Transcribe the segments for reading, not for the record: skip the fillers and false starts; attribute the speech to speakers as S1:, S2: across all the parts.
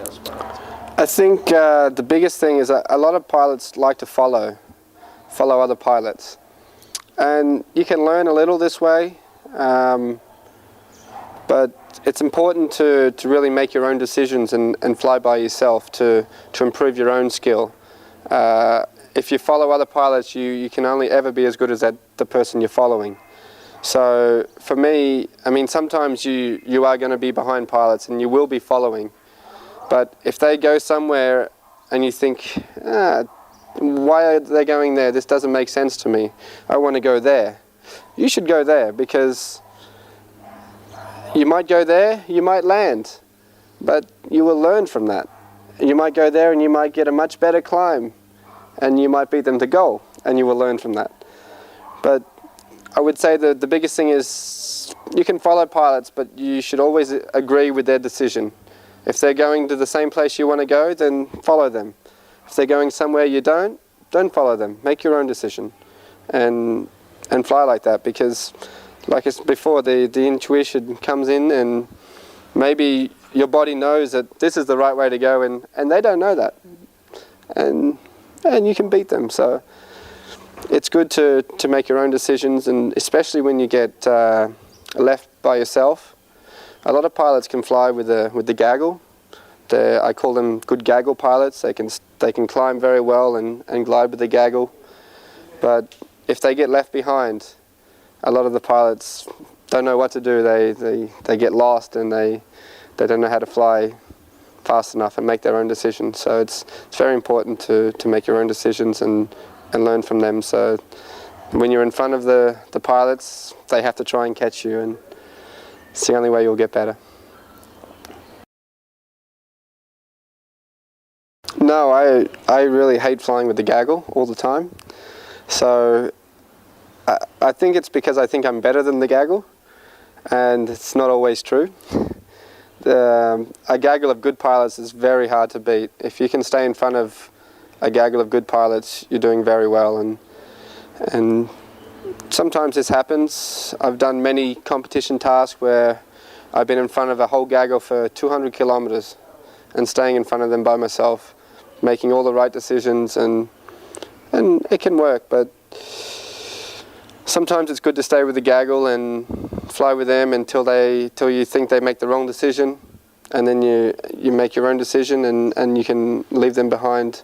S1: those pilots?
S2: I think the biggest thing is a lot of pilots like to follow other pilots, and you can learn a little this way, but it's important to really make your own decisions and fly by yourself to improve your own skill. If you follow other pilots, you can only ever be as good as the person you're following. So for me, I mean, sometimes you are going to be behind pilots and you will be following. But if they go somewhere and you think, why are they going there? This doesn't make sense to me. I want to go there. You should go there, because you might go there, you might land, but you will learn from that. You might go there and you might get a much better climb, and you might beat them to goal, and you will learn from that. But I would say that the biggest thing is you can follow pilots, but you should always agree with their decision. If they're going to the same place you want to go, then follow them. If they're going somewhere you don't follow them. Make your own decision and fly like that, because like I said before, the intuition comes in, and maybe your body knows that this is the right way to go, and they don't know that. And you can beat them. So it's good to make your own decisions, and especially when you get left by yourself. A lot of pilots can fly with the gaggle. I call them good gaggle pilots. They can climb very well and glide with the gaggle. But if they get left behind, a lot of the pilots don't know what to do. They get lost, and they don't know how to fly fast enough and make their own decisions. So it's very important to make your own decisions and learn from them. So when you're in front of the pilots, they have to try and catch you, and it's the only way you'll get better. No, I really hate flying with the gaggle all the time. So I think it's because I think I'm better than the gaggle, and it's not always true. A gaggle of good pilots is very hard to beat. If you can stay in front of a gaggle of good pilots, you're doing very well. And sometimes this happens. I've done many competition tasks where I've been in front of a whole gaggle for 200 kilometers and staying in front of them by myself, making all the right decisions, and it can work. But sometimes it's good to stay with the gaggle and fly with them until you think they make the wrong decision, and then you make your own decision and you can leave them behind.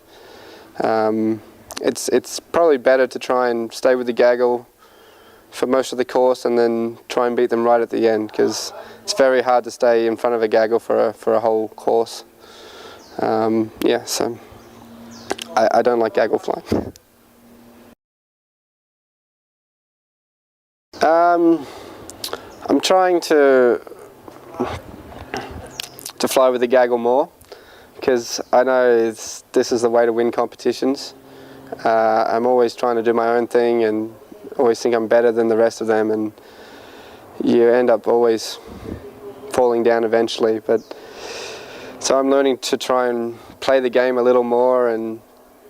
S2: It's probably better to try and stay with the gaggle for most of the course and then try and beat them right at the end, because it's very hard to stay in front of a gaggle for a whole course. Yeah, so I don't like gaggle flying. I'm trying to fly with the gaggle more, because I know this is the way to win competitions. I'm always trying to do my own thing and always think I'm better than the rest of them, and you end up always falling down eventually. But so I'm learning to try and play the game a little more and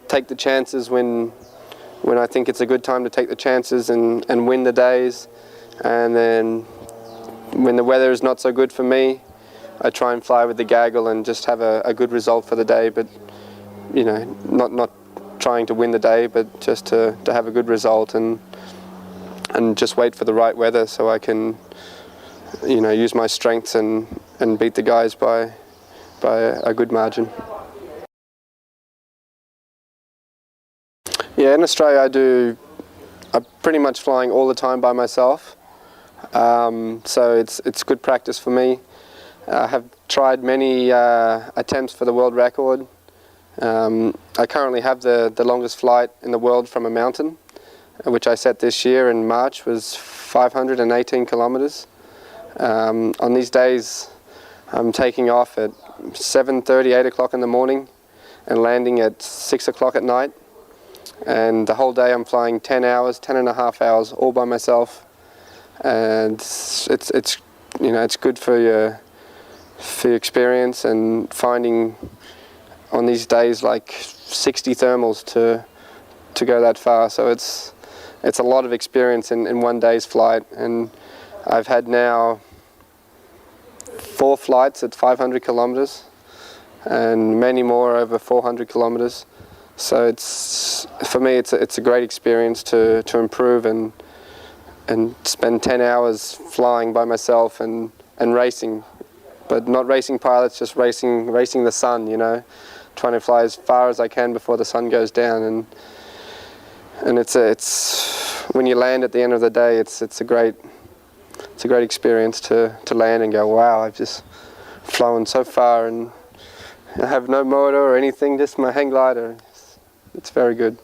S2: take the chances when I think it's a good time to take the chances and win the days. And then when the weather is not so good for me, I try and fly with the gaggle and just have a good result for the day. But you know, not trying to win the day, but just to have a good result and just wait for the right weather so I can, you know, use my strengths and beat the guys by a good margin. Yeah, in Australia I'm pretty much flying all the time by myself, so it's good practice for me. I have tried many attempts for the world record. I currently have the longest flight in the world from a mountain, which I set this year in March, was 518 kilometers. On these days I'm taking off at 7:30, 8 o'clock in the morning and landing at 6 o'clock at night. And the whole day I'm flying 10 hours, 10 and a half hours, all by myself. And it's you know, it's good for your experience, and finding on these days like 60 thermals to go that far. So it's a lot of experience in one day's flight. And I've had now 4 flights at 500 kilometers. and many more over 400 kilometers. So it's, for me, it's a great experience to improve and spend 10 hours flying by myself and racing, but not racing pilots, just racing the sun, you know, trying to fly as far as I can before the sun goes down. And it's when you land at the end of the day, it's a great experience to land and go, wow, I've just flown so far and I have no motor or anything, just my hang glider. It's very good.